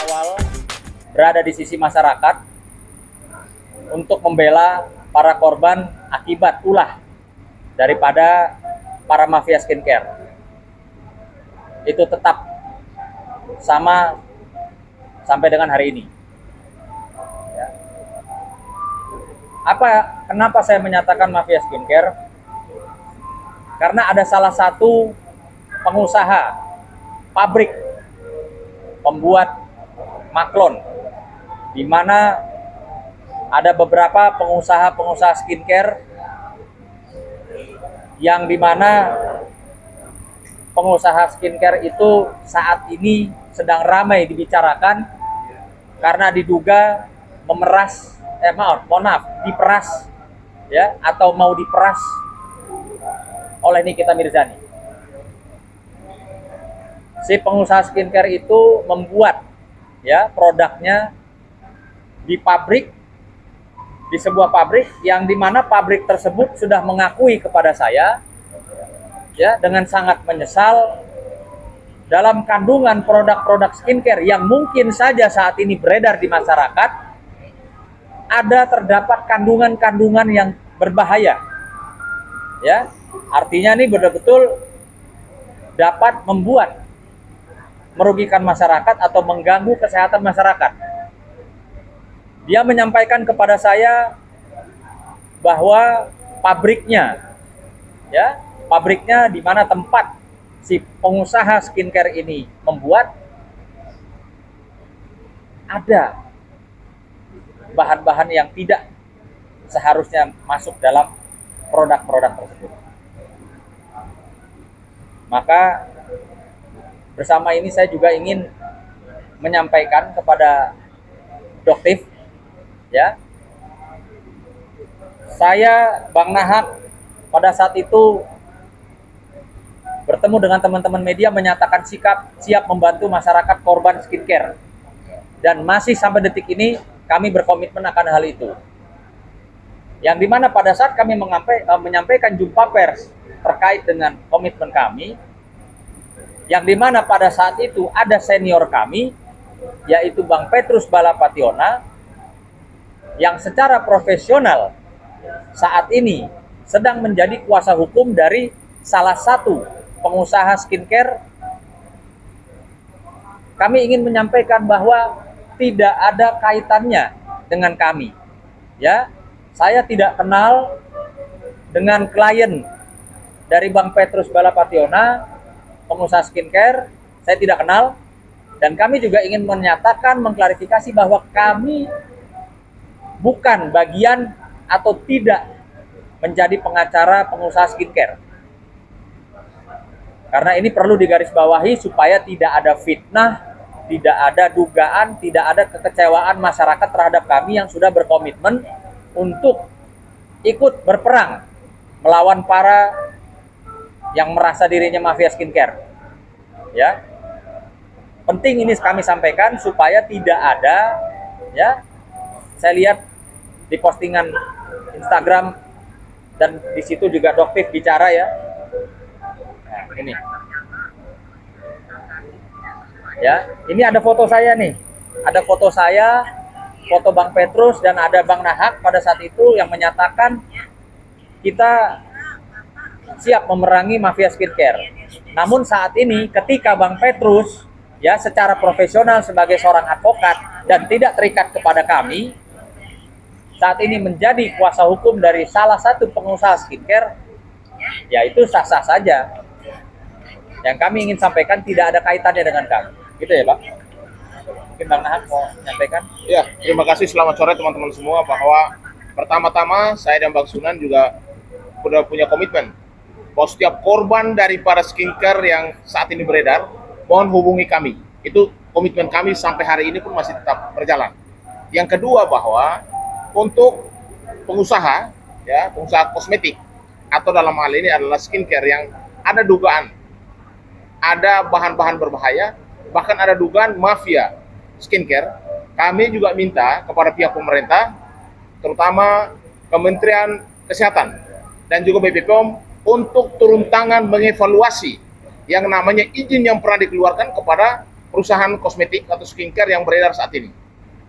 awal berada di sisi masyarakat untuk membela para korban akibat ulah daripada para mafia skincare. Itu tetap sama sampai dengan hari ini. Ya. Kenapa saya menyatakan mafia skincare? Karena ada salah satu pengusaha pabrik pembuat maklon, di mana ada beberapa pengusaha skincare yang dimana pengusaha skincare itu saat ini sedang ramai dibicarakan karena diduga diperas ya, atau mau diperas oleh Nikita Mirzani. Si pengusaha skincare itu membuat ya produknya di sebuah pabrik yang dimana pabrik tersebut sudah mengakui kepada saya ya dengan sangat menyesal dalam kandungan produk-produk skincare yang mungkin saja saat ini beredar di masyarakat terdapat kandungan-kandungan yang berbahaya ya, artinya ini betul-betul dapat merugikan masyarakat atau mengganggu kesehatan masyarakat. Dia menyampaikan kepada saya bahwa pabriknya di mana tempat si pengusaha skincare ini membuat ada bahan-bahan yang tidak seharusnya masuk dalam produk-produk tersebut. Maka bersama ini saya juga ingin menyampaikan kepada Doktif ya. Saya Bang Nahak pada saat itu bertemu dengan teman-teman media menyatakan siap membantu masyarakat korban skincare. Dan masih sampai detik ini kami berkomitmen akan hal itu. Yang dimana pada saat kami menyampaikan jumpa pers terkait dengan komitmen kami, yang dimana pada saat itu ada senior kami, yaitu Bang Petrus Balapationa, yang secara profesional saat ini sedang menjadi kuasa hukum dari salah satu pengusaha skincare. Kami ingin menyampaikan bahwa tidak ada kaitannya dengan kami. Ya, saya tidak kenal dengan klien dari Bang Petrus Balapationa, pengusaha skincare, saya tidak kenal. Dan kami juga ingin mengklarifikasi bahwa kami bukan bagian atau tidak menjadi pengacara pengusaha skincare. Karena ini perlu digarisbawahi supaya tidak ada fitnah, tidak ada dugaan, tidak ada kekecewaan masyarakat terhadap kami yang sudah berkomitmen untuk ikut berperang melawan para yang merasa dirinya mafia skincare. Ya. Penting ini kami sampaikan supaya tidak ada ya. Saya lihat di postingan Instagram dan di situ juga Doktif bicara ya. Nah, ini. Ya, ini ada foto saya nih. Ada foto saya, foto Bang Petrus dan ada Bang Nahak pada saat itu yang menyatakan kita siap memerangi mafia skincare. Namun saat ini ketika Bang Petrus ya secara profesional sebagai seorang advokat dan tidak terikat kepada kami, saat ini menjadi kuasa hukum dari salah satu pengusaha skincare, ya itu sah-sah saja. Yang kami ingin sampaikan tidak ada kaitannya dengan kami. Gitu ya, Pak? Mungkin Bang Nahak mau menyampaikan? Ya, terima kasih. Selamat sore teman-teman semua. Bahwa pertama-tama saya dan Bang Sunan juga sudah punya komitmen bahwa setiap korban dari para skincare yang saat ini beredar, mohon hubungi kami. Itu komitmen kami sampai hari ini pun masih tetap berjalan. Yang kedua bahwa untuk pengusaha, ya pengusaha kosmetik atau dalam hal ini adalah skincare yang ada dugaan ada bahan-bahan berbahaya, bahkan ada dugaan mafia skincare, kami juga minta kepada pihak pemerintah, terutama Kementerian Kesehatan dan juga BPOM untuk turun tangan mengevaluasi yang namanya izin yang pernah dikeluarkan kepada perusahaan kosmetik atau skincare yang beredar saat ini.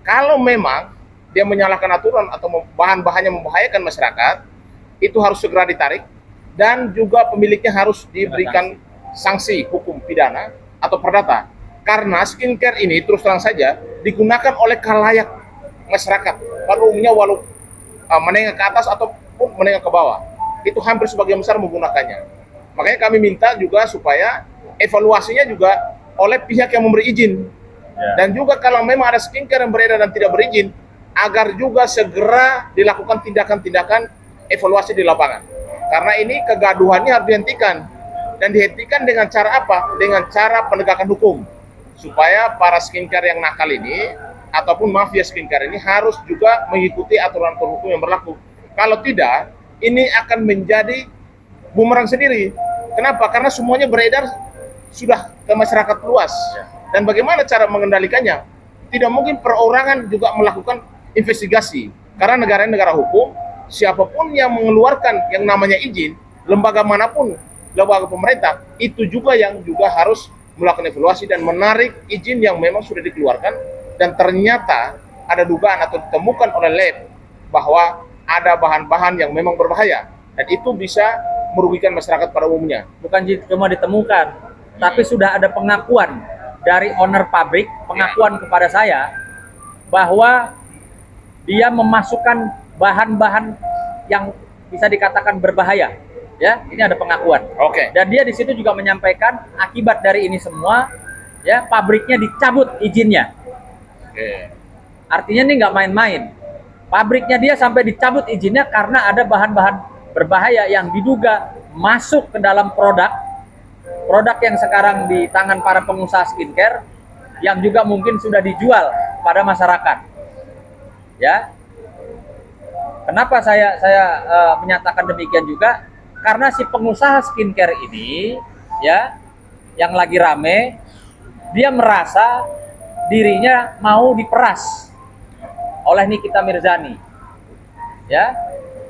Kalau memang dia menyalahkan aturan atau bahan-bahannya membahayakan masyarakat, itu harus segera ditarik dan juga pemiliknya harus diberikan sanksi hukum pidana atau perdata. Karena skincare ini terus terang saja digunakan oleh khalayak masyarakat pada umumnya, walau menengah ke atas ataupun menengah ke bawah. Itu hampir sebagian besar menggunakannya. Makanya kami minta juga supaya evaluasinya juga oleh pihak yang memberi izin. Dan juga kalau memang ada skincare yang beredar dan tidak berizin, agar juga segera dilakukan tindakan-tindakan evaluasi di lapangan. Karena ini kegaduhannya harus dihentikan. Dan dihentikan dengan cara apa? Dengan cara penegakan hukum. Supaya para skincare yang nakal ini, ataupun mafia skincare ini harus juga mengikuti aturan-aturan hukum yang berlaku. Kalau tidak, ini akan menjadi bumerang sendiri. Kenapa? Karena semuanya beredar sudah ke masyarakat luas. Dan bagaimana cara mengendalikannya? Tidak mungkin perorangan juga melakukan investigasi. Karena negara hukum, siapapun yang mengeluarkan yang namanya izin, lembaga manapun, lembaga pemerintah, itu juga yang juga harus melakukan evaluasi dan menarik izin yang memang sudah dikeluarkan dan ternyata ada dugaan atau ditemukan oleh lab bahwa ada bahan-bahan yang memang berbahaya dan itu bisa merugikan masyarakat pada umumnya. Bukan cuma ditemukan, tapi sudah ada pengakuan dari owner pabrik, pengakuan kepada saya bahwa dia memasukkan bahan-bahan yang bisa dikatakan berbahaya. Ya, ini ada pengakuan. Oke. Dan dia di situ juga menyampaikan akibat dari ini semua, ya pabriknya dicabut izinnya. Oke. Artinya ini nggak main-main. Pabriknya dia sampai dicabut izinnya karena ada bahan-bahan berbahaya yang diduga masuk ke dalam produk yang sekarang di tangan para pengusaha skincare yang juga mungkin sudah dijual pada masyarakat. Ya. Kenapa saya menyatakan demikian juga? Karena si pengusaha skincare ini, ya, yang lagi rame, dia merasa dirinya mau diperas oleh Nikita Mirzani, ya,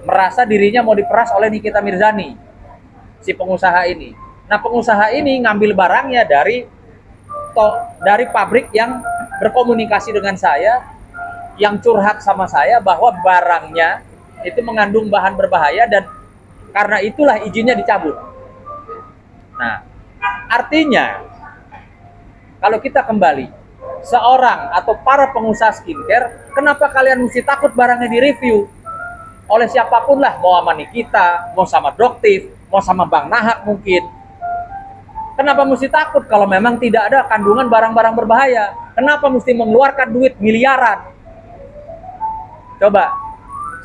merasa dirinya mau diperas oleh Nikita Mirzani, si pengusaha ini. Nah, pengusaha ini ngambil barangnya dari pabrik yang berkomunikasi dengan saya, yang curhat sama saya bahwa barangnya itu mengandung bahan berbahaya dan karena itulah izinnya dicabut. Nah, artinya kalau kita kembali, seorang atau para pengusaha skincare, kenapa kalian mesti takut barangnya direview oleh siapapun lah, mau sama Nikita, mau sama Doktif, mau sama Bang Nahak mungkin. Kenapa mesti takut kalau memang tidak ada kandungan barang-barang berbahaya? Kenapa mesti mengeluarkan duit miliaran? Coba,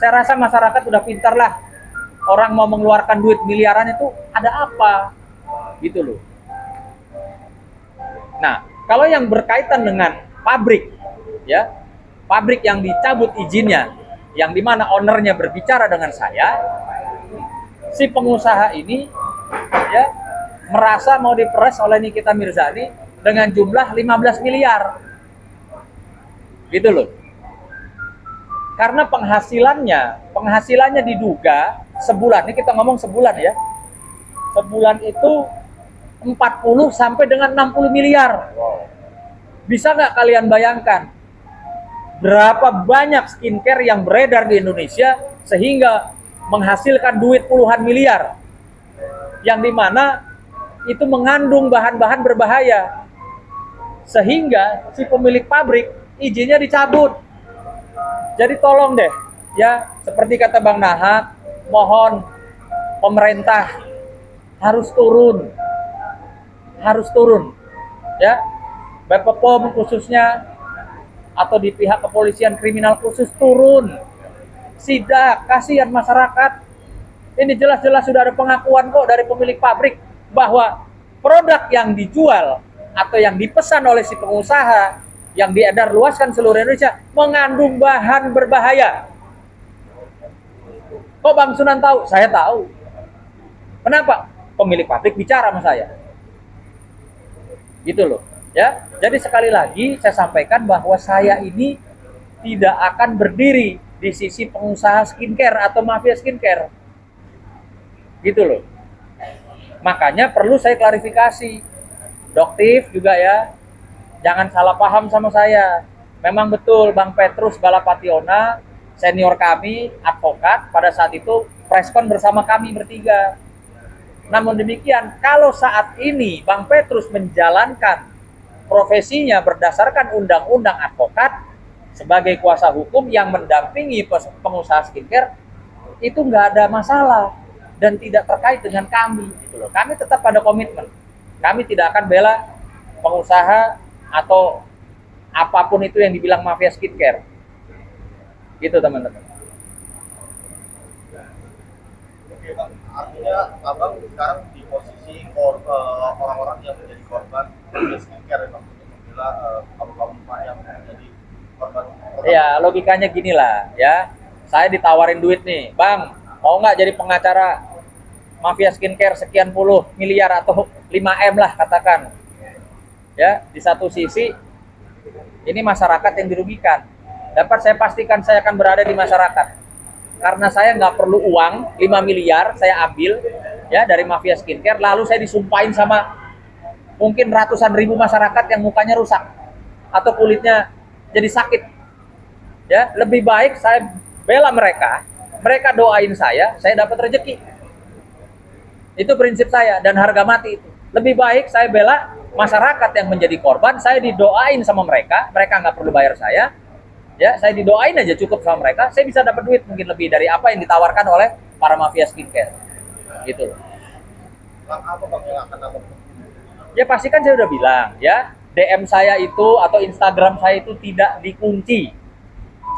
saya rasa masyarakat udah pintar lah. Orang mau mengeluarkan duit miliaran itu ada apa? Gitu loh. Nah, kalau yang berkaitan dengan pabrik, ya, pabrik yang dicabut izinnya, yang dimana ownernya berbicara dengan saya, si pengusaha ini, ya, merasa mau diperas oleh Nikita Mirzani dengan jumlah 15 miliar. Gitu loh. Karena penghasilannya diduga sebulan, ini kita ngomong sebulan ya, sebulan itu 40 sampai dengan 60 miliar. Bisa nggak kalian bayangkan berapa banyak skincare yang beredar di Indonesia sehingga menghasilkan duit puluhan miliar, yang dimana itu mengandung bahan-bahan berbahaya, sehingga si pemilik pabrik izinnya dicabut. Jadi tolong deh, ya, seperti kata Bang Nahak, mohon pemerintah harus turun, ya, BPOM khususnya atau di pihak kepolisian kriminal khusus turun, sidak, kasihan masyarakat. Ini jelas-jelas sudah ada pengakuan kok dari pemilik pabrik bahwa produk yang dijual atau yang dipesan oleh si pengusaha yang diedar luaskan seluruh Indonesia mengandung bahan berbahaya. Kok Bang Sunan tahu? Saya tahu. Kenapa? Pemilik pabrik bicara sama saya. Gitu loh, ya. Jadi sekali lagi saya sampaikan bahwa saya ini tidak akan berdiri di sisi pengusaha skincare atau mafia skincare. Gitu loh. Makanya perlu saya klarifikasi. Doktif juga ya. jangan salah paham sama saya. Memang betul Bang Petrus Balapationa, senior kami, advokat, pada saat itu preskon bersama kami bertiga. Namun demikian, kalau saat ini Bang Petrus menjalankan profesinya berdasarkan undang-undang advokat sebagai kuasa hukum yang mendampingi pengusaha skincare, itu nggak ada masalah dan tidak terkait dengan kami. Gitu loh. Kami tetap pada komitmen. Kami tidak akan bela pengusaha atau apapun itu yang dibilang mafia skincare. Gitu teman-teman. Oke Bang, artinya Abang sekarang di posisi orang-orang yang menjadi korban skincare ya Bang, untuk membela kaum Pak yang menjadi korban. Ya, logikanya gini lah ya. Saya ditawarin duit nih, Bang, mau nggak jadi pengacara mafia skincare sekian puluh miliar atau 5M lah katakan. Ya, di satu sisi ini masyarakat yang dirugikan. Dapat saya pastikan saya akan berada di masyarakat. Karena saya nggak perlu uang 5 miliar saya ambil ya dari mafia skincare, lalu saya disumpahin sama mungkin ratusan ribu masyarakat yang mukanya rusak atau kulitnya jadi sakit. Ya, lebih baik saya bela mereka, mereka doain saya dapat rezeki. Itu prinsip saya dan harga mati itu. Lebih baik saya bela masyarakat yang menjadi korban, saya didoain sama mereka, mereka nggak perlu bayar saya. Ya, saya didoain aja cukup sama mereka, saya bisa dapat duit mungkin lebih dari apa yang ditawarkan oleh para mafia skincare. Gitu. Bang, apa Bang yang akan Abang? Ya pasti kan saya udah bilang ya, DM saya itu atau Instagram saya itu tidak dikunci.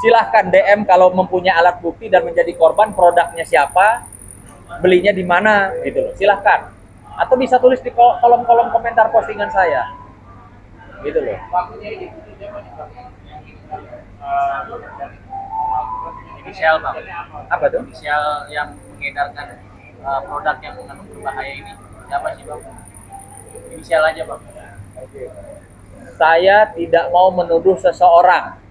Silahkan DM kalau mempunyai alat bukti dan menjadi korban, produknya siapa, belinya di mana, gitu loh. Silahkan. Atau bisa tulis di kolom-kolom komentar postingan saya, gitu loh. Inisial Bang, Apa tuh? inisial yang mengedarkan produk yang mengandung berbahaya ini siapa sih Bang? Inisial aja Bang. Saya tidak mau menuduh seseorang.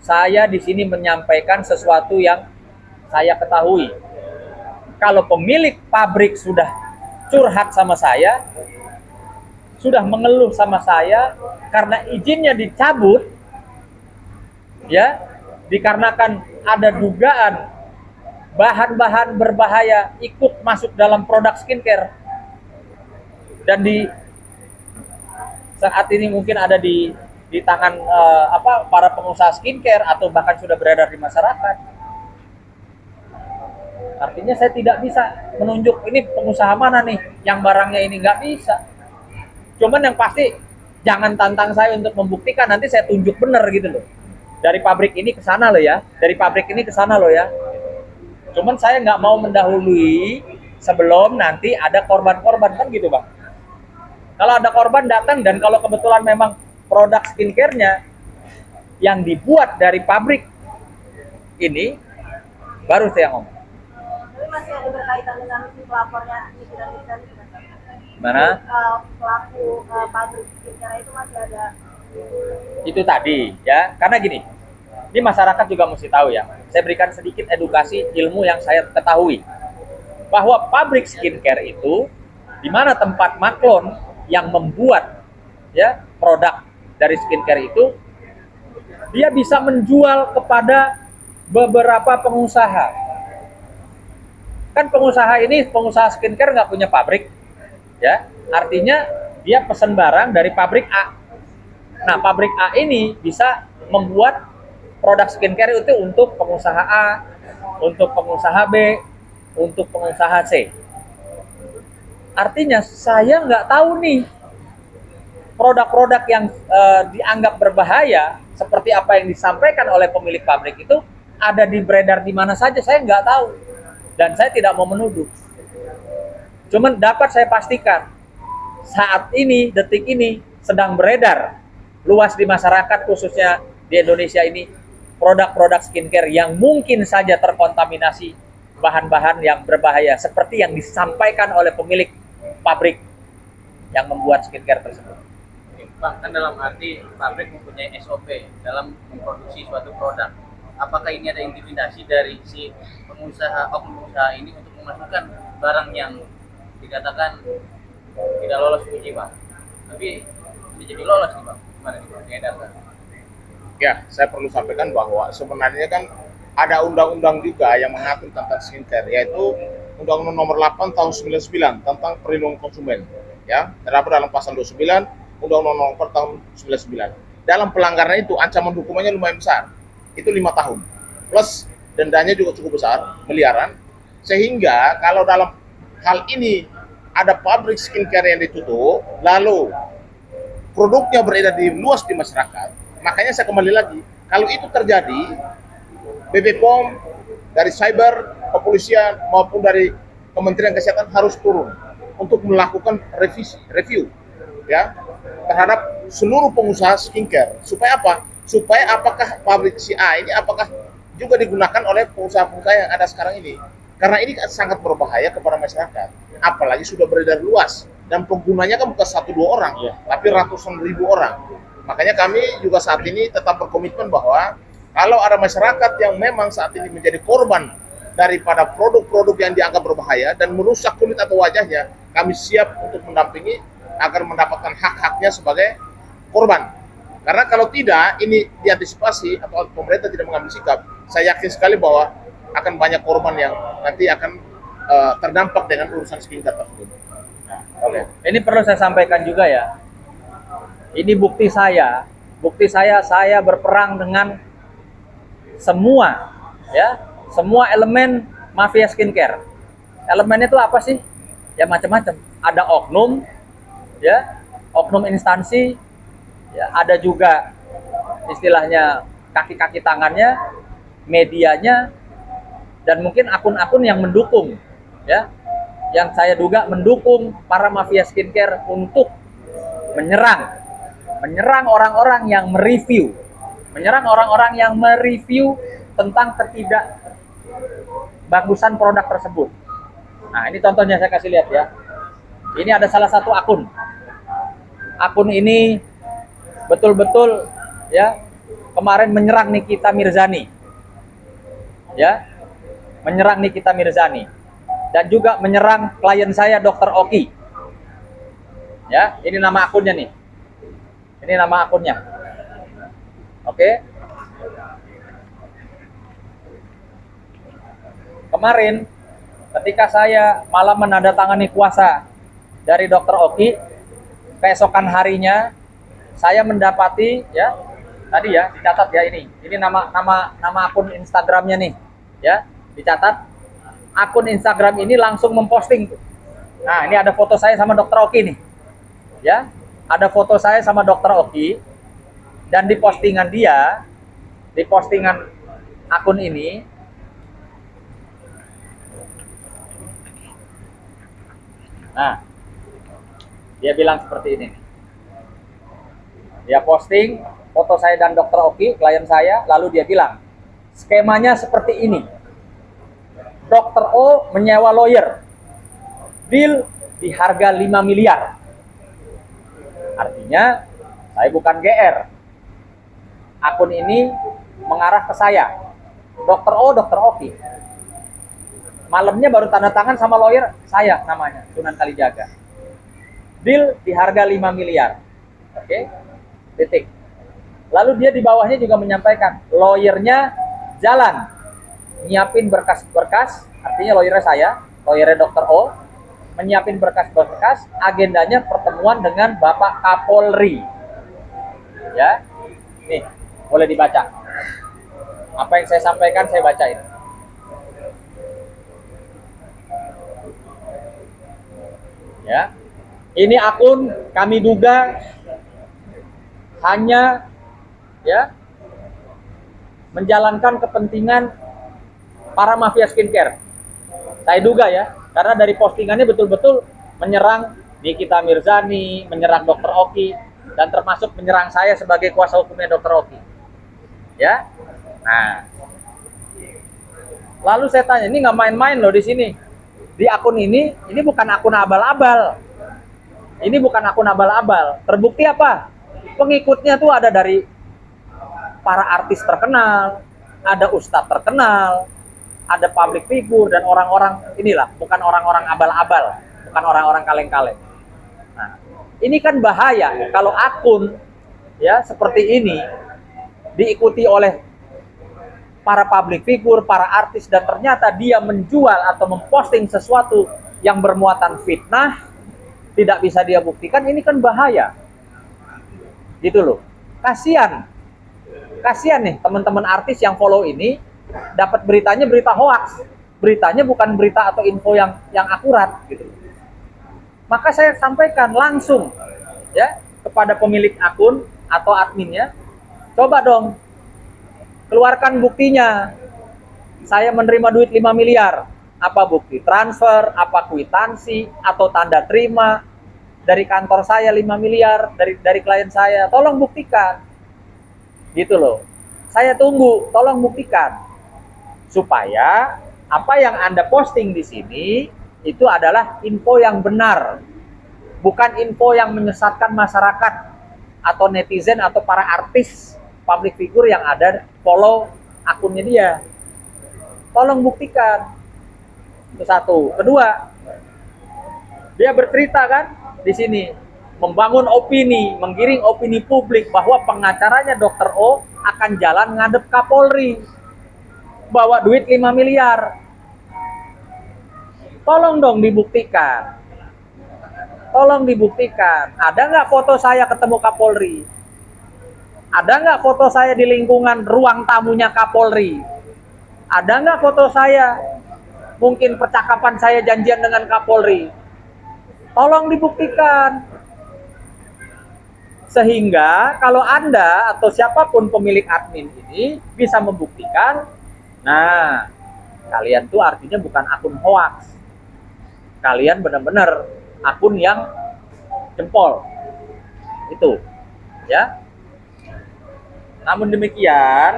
Saya di sini menyampaikan sesuatu yang saya ketahui. Kalau pemilik pabrik sudah curhat sama saya, sudah mengeluh sama saya karena izinnya dicabut, ya, dikarenakan ada dugaan bahan-bahan berbahaya ikut masuk dalam produk skincare, dan di saat ini mungkin ada di tangan para pengusaha skincare atau bahkan sudah beredar di masyarakat. Artinya saya tidak bisa menunjuk ini pengusaha mana nih yang barangnya ini, nggak bisa. Cuman yang pasti jangan tantang saya untuk membuktikan, nanti saya tunjuk bener gitu loh. Dari pabrik ini ke sana loh ya, dari pabrik ini ke sana loh ya. Cuman saya nggak mau mendahului sebelum nanti ada korban-korban, kan gitu Bang. Kalau ada korban datang dan kalau kebetulan memang produk skincare-nya yang dibuat dari pabrik ini, baru saya ngomong. Tapi masih ada berkaitan dengan si pelapornya ini dan Gimana? pelaku pabrik skincare itu masih ada. Itu tadi ya, karena gini, ini masyarakat juga mesti tahu ya. Saya berikan sedikit edukasi ilmu yang saya ketahui, bahwa pabrik skincare itu di mana tempat maklon yang membuat ya produk dari skincare itu, dia bisa menjual kepada beberapa pengusaha. Kan pengusaha ini, pengusaha skincare nggak punya pabrik, ya. Artinya dia pesan barang dari pabrik A. Nah, pabrik A ini bisa membuat produk skincare itu untuk pengusaha A, untuk pengusaha B, untuk pengusaha C. Artinya saya nggak tahu nih produk-produk yang dianggap berbahaya seperti apa yang disampaikan oleh pemilik pabrik itu ada di beredar di mana saja, saya nggak tahu dan saya tidak mau menuduh. Cuman dapat saya pastikan saat ini, detik ini sedang beredar luas di masyarakat, khususnya di Indonesia ini, produk-produk skincare yang mungkin saja terkontaminasi bahan-bahan yang berbahaya seperti yang disampaikan oleh pemilik pabrik yang membuat skincare tersebut. Bang, kan dalam arti pabrik mempunyai SOP dalam memproduksi suatu produk. Apakah ini ada intimidasi dari si oknum pengusaha ini untuk memasukkan barang yang dikatakan tidak lolos uji Bang? Tapi menjadi lolos nih Bang. kemarin itu beredar, Pak? Ya, saya perlu sampaikan bahwa sebenarnya kan ada undang-undang juga yang mengatur tentang skincare, yaitu Undang-Undang Nomor 8 Tahun 99 tentang perlindungan konsumen. Ya, terdapat dalam pasal 29 Undang-Undang Nomor Tahun 99. Dalam pelanggaran itu ancaman hukumannya lumayan besar, itu 5 tahun. Plus dendanya juga cukup besar, miliaran. Sehingga kalau dalam hal ini ada pabrik skincare yang ditutup, lalu produknya beredar di luas di masyarakat, makanya saya kembali lagi, kalau itu terjadi, BPOM dari cyber, kepolisian maupun dari Kementerian Kesehatan harus turun untuk melakukan review ya terhadap seluruh pengusaha skincare. Supaya apa? Supaya apakah pabrik si A ini apakah juga digunakan oleh pengusaha-pengusaha yang ada sekarang ini? Karena ini sangat berbahaya kepada masyarakat. Apalagi sudah beredar luas dan penggunanya kan bukan 1-2 orang, tapi ratusan ribu orang. Makanya kami juga saat ini tetap berkomitmen bahwa kalau ada masyarakat yang memang saat ini menjadi korban daripada produk-produk yang dianggap berbahaya dan merusak kulit atau wajahnya, kami siap untuk mendampingi agar mendapatkan hak-haknya sebagai korban. Karena kalau tidak, ini diantisipasi atau pemerintah tidak mengambil sikap, saya yakin sekali bahwa akan banyak korban yang nanti akan terdampak dengan urusan skincare tersebut. Oke. Ini perlu saya sampaikan juga ya. Ini bukti saya berperang dengan semua elemen mafia skincare. Elemennya itu apa sih? Ya macam-macam. Ada oknum, ya, oknum instansi, ya, ada juga istilahnya kaki-kaki tangannya, medianya, dan mungkin akun-akun yang mendukung, ya, yang saya duga mendukung para mafia skincare untuk menyerang orang-orang yang mereview, tentang ketidakbagusan produk tersebut. Nah, ini contohnya saya kasih lihat ya. Ini ada salah satu akun. Akun ini betul-betul ya kemarin menyerang Nikita Mirzani. Ya. Menyerang Nikita Mirzani dan juga menyerang klien saya Dr. Oki. Ya, ini nama akunnya nih. Ini nama akunnya. Oke. Kemarin ketika saya malam menandatangani kuasa dari Dr. Oki, keesokan harinya saya mendapati ya, tadi ya dicatat ya ini nama akun Instagramnya nih, ya dicatat. Akun Instagram ini langsung memposting. Nah, ini ada foto saya sama Dr. Oki nih, ya ada foto saya sama Dr. Oki, dan di postingan akun ini, nah, dia bilang seperti ini. Dia posting foto saya dan Dr. Oki, klien saya, lalu dia bilang, skemanya seperti ini. Dr. O menyewa lawyer. Deal di harga 5 miliar. Artinya, saya bukan GR. Akun ini mengarah ke saya. Dr. O, Dr. Oki. Malamnya baru tanda tangan sama lawyer saya namanya, Sunan Kalijaga. Deal di harga 5 miliar. Oke, titik. Lalu dia di bawahnya juga menyampaikan, lawyernya jalan, nyiapin berkas-berkas, artinya lawyernya saya, lawyernya Dr. O, menyiapin berkas-berkas, agendanya pertemuan dengan Bapak Kapolri. Ya, nih, boleh dibaca. Apa yang saya sampaikan, saya bacain. Ya, ini akun kami duga hanya ya menjalankan kepentingan para mafia skincare. Saya duga ya, karena dari postingannya betul-betul menyerang Nikita Mirzani, menyerang Dr. Oki, dan termasuk menyerang saya sebagai kuasa hukumnya Dr. Oki. Ya, nah, lalu saya tanya, ini nggak main-main loh di sini. Di akun ini bukan akun abal-abal. Ini bukan akun abal-abal. Terbukti apa? Pengikutnya tuh ada dari para artis terkenal, ada ustadz terkenal, ada public figure, dan orang-orang inilah, bukan orang-orang abal-abal, bukan orang-orang kaleng-kaleng. Nah, ini kan bahaya kalau akun ya seperti ini diikuti oleh para public figure, para artis, dan ternyata dia menjual atau memposting sesuatu yang bermuatan fitnah, tidak bisa dia buktikan, ini kan bahaya. Gitu loh. Kasihan nih teman-teman artis yang follow ini, dapat beritanya berita hoax. Beritanya bukan berita atau info yang akurat gitu. Maka saya sampaikan langsung ya kepada pemilik akun atau adminnya, coba dong keluarkan buktinya. Saya menerima duit 5 miliar. Apa bukti transfer, apa kwitansi, atau tanda terima dari kantor saya 5 miliar, dari klien saya. Tolong buktikan. Gitu loh. Saya tunggu, tolong buktikan. Supaya apa yang Anda posting di sini itu adalah info yang benar. Bukan info yang menyesatkan masyarakat atau netizen atau para artis public figure yang ada follow akunnya dia. Tolong buktikan. Itu satu. Kedua, dia bercerita kan di sini membangun opini, menggiring opini publik bahwa pengacaranya Dr. O akan jalan ngadep Kapolri. Bawa duit 5 miliar. Tolong dong dibuktikan. Tolong dibuktikan. Ada nggak foto saya ketemu Kapolri? Ada nggak foto saya di lingkungan ruang tamunya Kapolri? Ada nggak foto saya? Mungkin percakapan saya janjian dengan Kapolri. Tolong dibuktikan. Sehingga kalau Anda atau siapapun pemilik admin ini bisa membuktikan, nah, kalian tuh artinya bukan akun hoax. Kalian benar-benar akun yang jempol. Itu, ya. Namun demikian,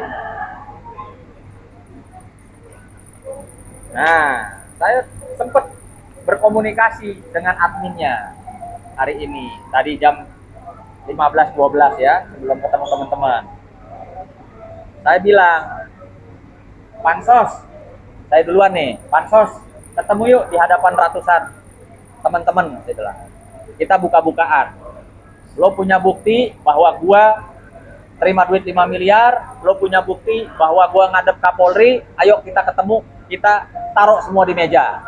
nah, saya sempat berkomunikasi dengan adminnya hari ini. Tadi jam 15.12 ya, sebelum ketemu teman-teman. Saya bilang, Pansos, saya duluan nih, Pansos, ketemu yuk di hadapan ratusan teman-teman, saya bilang. Kita buka-bukaan. Lo punya bukti bahwa gua terima duit 5 miliar, lo punya bukti bahwa gua ngadep Kapolri, ayo kita ketemu, kita taruh semua di meja.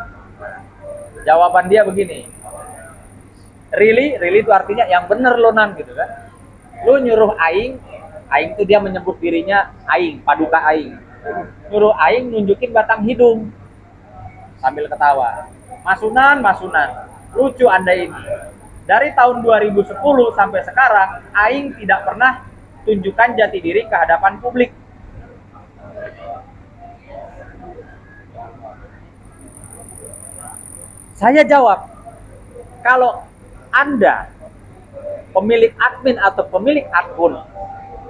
Jawaban dia begini, really itu artinya yang bener lo nan gitu kan. Lo nyuruh Aing itu dia menyebut dirinya Aing, Paduka Aing. Nyuruh Aing nunjukin batang hidung sambil ketawa. Masunan, lucu Anda ini. Dari tahun 2010 sampai sekarang, Aing tidak pernah tunjukkan jati diri ke hadapan publik. Saya jawab, kalau Anda, pemilik admin atau pemilik akun,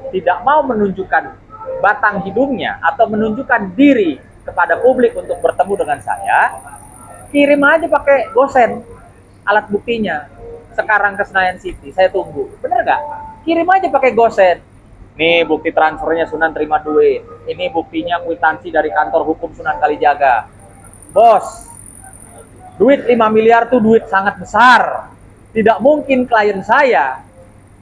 tidak mau menunjukkan batang hidungnya atau menunjukkan diri kepada publik untuk bertemu dengan saya, kirim aja pakai gosen alat buktinya. Sekarang ke Senayan City, saya tunggu. Bener nggak? Kirim aja pakai gosen. Nih bukti transfernya Sunan terima duit. Ini buktinya kwitansi dari kantor hukum Sunan Kalijaga. Bos, duit 5 miliar tuh duit sangat besar. Tidak mungkin klien saya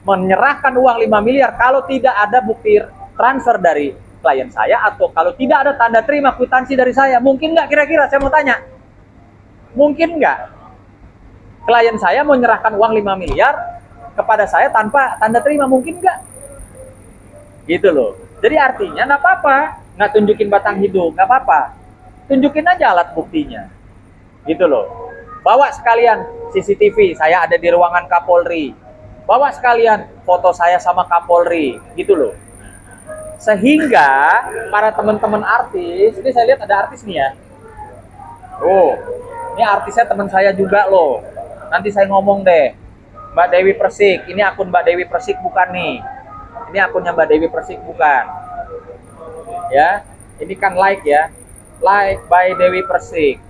menyerahkan uang 5 miliar kalau tidak ada bukti transfer dari klien saya atau kalau tidak ada tanda terima kwitansi dari saya. Mungkin nggak kira-kira? Saya mau tanya. Mungkin nggak? Klien saya mau menyerahkan uang 5 miliar kepada saya tanpa tanda terima, mungkin nggak? Gitu loh. Jadi artinya nggak apa-apa, nggak tunjukin batang hidung, nggak apa-apa. Tunjukin aja alat buktinya. Gitu loh. Bawa sekalian CCTV, saya ada di ruangan Kapolri. Bawa sekalian foto saya sama Kapolri, gitu loh. Sehingga para teman-teman artis, ini saya lihat ada artis nih ya. Oh, ini artisnya teman saya juga loh. Nanti saya ngomong deh, Mbak Dewi Persik, ini akun Mbak Dewi Persik bukan nih. Ini akunnya Mbak Dewi Persik bukan. Ya, ini kan like ya. Like by Dewi Persik.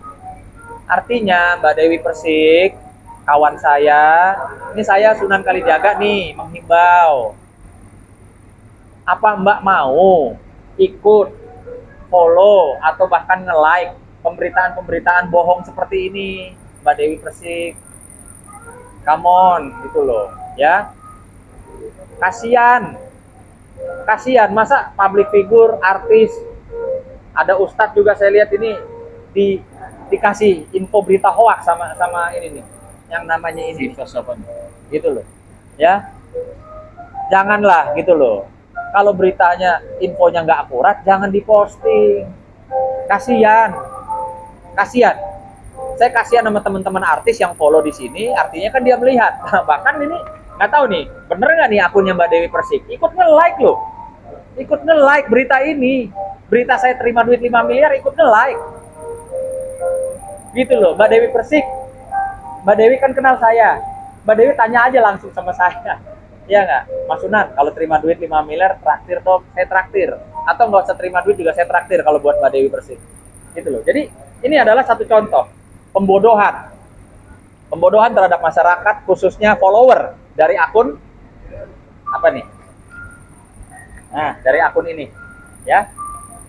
Artinya Mbak Dewi Persik, kawan saya, ini saya Sunan Kalijaga nih, menghimbau. Apa Mbak mau ikut follow atau bahkan nge-like pemberitaan-pemberitaan bohong seperti ini, Mbak Dewi Persik? Come on, gitu loh, ya. Kasian. Kasian, masa public figure, artis, ada ustadz juga saya lihat ini dikasih info berita hoax sama ini nih, yang namanya ini. Gitu loh. Ya. Janganlah gitu loh. Kalau beritanya infonya nggak akurat, jangan diposting. Kasian. Kasian. Saya kasihan sama teman-teman artis yang follow di sini, artinya kan dia melihat. Bahkan ini nggak tahu nih, bener nggak nih akunnya Mbak Dewi Persik? Ikut nge-like loh. Ikut nge-like berita ini. Berita saya terima duit 5 miliar, ikut nge-like. Gitu loh, Mbak Dewi Persik. Mbak Dewi kan kenal saya. Mbak Dewi tanya aja langsung sama saya. Iya nggak? Mas Sunan, kalau terima duit 5 miliar, traktir dong, saya traktir. Atau nggak usah terima duit juga saya traktir kalau buat Mbak Dewi Persik. Gitu loh. Jadi, ini adalah satu contoh pembodohan. Pembodohan terhadap masyarakat, khususnya follower dari akun apa nih? Nah, dari akun ini, ya.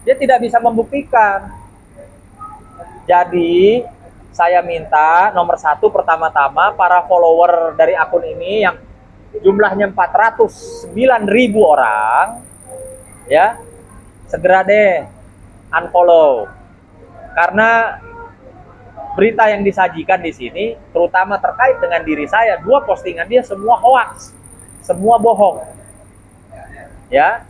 Dia tidak bisa membuktikan. Jadi, saya minta nomor 1 pertama-tama para follower dari akun ini yang jumlahnya 409.000 orang, ya, segera deh unfollow. Karena berita yang disajikan di sini, terutama terkait dengan diri saya, 2 postingan dia semua hoax, semua bohong. Ya,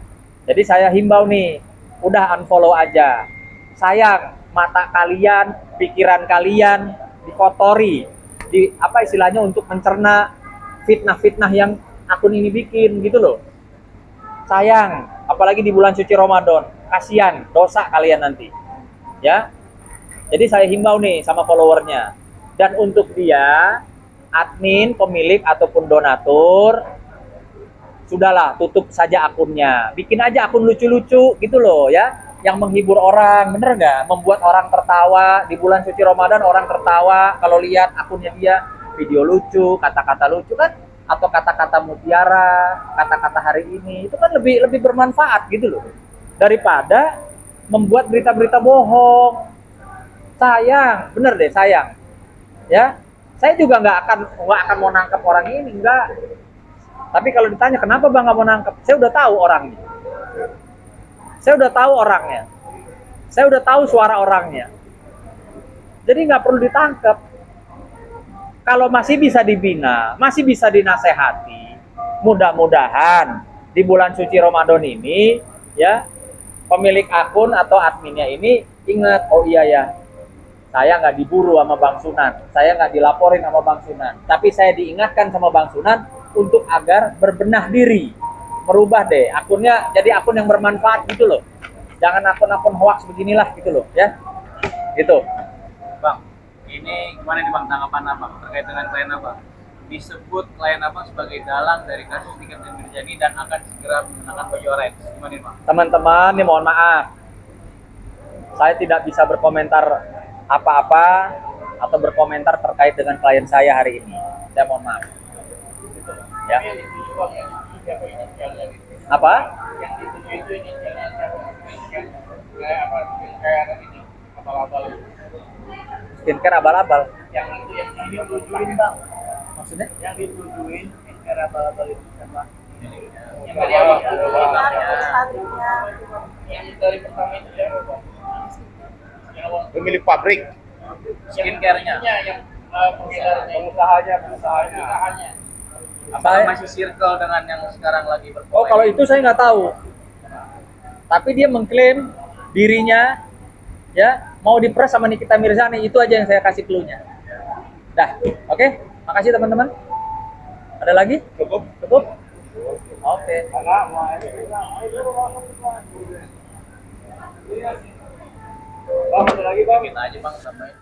jadi saya himbau nih, udah unfollow aja. Sayang, mata kalian, pikiran kalian dikotori, apa istilahnya, untuk mencerna fitnah-fitnah yang akun ini bikin gitu loh. Sayang, apalagi di bulan suci Ramadan. Kasihan, dosa kalian nanti. Ya. Jadi saya himbau nih sama followernya. Dan untuk dia, admin, pemilik ataupun donatur, sudahlah tutup saja akunnya. Bikin aja akun lucu-lucu gitu loh ya, yang menghibur orang, bener nggak? Membuat orang tertawa di bulan suci Ramadan, orang tertawa kalau lihat akunnya dia. Video lucu, kata-kata lucu kan, atau kata-kata mutiara, kata-kata hari ini, itu kan lebih bermanfaat gitu loh, daripada membuat berita-berita bohong. Sayang, bener deh, sayang. Ya, saya juga nggak akan mau nangkep orang ini, enggak. Tapi kalau ditanya kenapa bang nggak mau nangkep, saya udah tahu orangnya. Saya udah tahu orangnya. Saya udah tahu suara orangnya. Jadi nggak perlu ditangkap. Kalau masih bisa dibina, masih bisa dinasehati, mudah-mudahan di bulan suci Ramadan ini, ya, pemilik akun atau adminnya ini ingat, oh iya ya, saya nggak diburu sama Bang Sunan, saya nggak dilaporin sama Bang Sunan, tapi saya diingatkan sama Bang Sunan untuk agar berbenah diri, merubah deh akunnya jadi akun yang bermanfaat gitu loh, jangan akun-akun hoax beginilah gitu loh, ya, gitu. Bang, ini gimana nih Bang, tanggapan Abang terkait dengan klien Abang? Disebut klien Abang sebagai dalang dari kasus Nikita Mirzani dan akan segera menggunakan baju orange. Gimana nih Bang? Teman-teman, nih mohon maaf, saya tidak bisa berkomentar apa-apa atau berkomentar terkait dengan klien saya hari ini. Saya mohon maaf. Gitu, ya. Apa? Yang dituju itu inisialnya kayak apa? Kayak ini abal-abal. Skincare abal-abal. Yang itu yang ditujuin bang. Maksudnya? Yang ditujuin skincare abal-abal itu siapa? Yang dari Yang awal. pabriknya. Yang dari pertama itu siapa bang? Yang awal. Pemilik pabrik. Skincare-nya. Yang pengusahanya. Apakah Saya- masih circle dengan yang sekarang lagi berpolemik? Oh, kalau itu saya nggak tahu. Tapi dia mengklaim dirinya, ya, mau diperas sama Nikita Mirzani, itu aja yang saya kasih clue-nya. Dah, oke? Makasih teman-teman. Ada lagi? Cukup. Cukup? Oke. Bang, ada lagi bang. Kita aja Bang sampai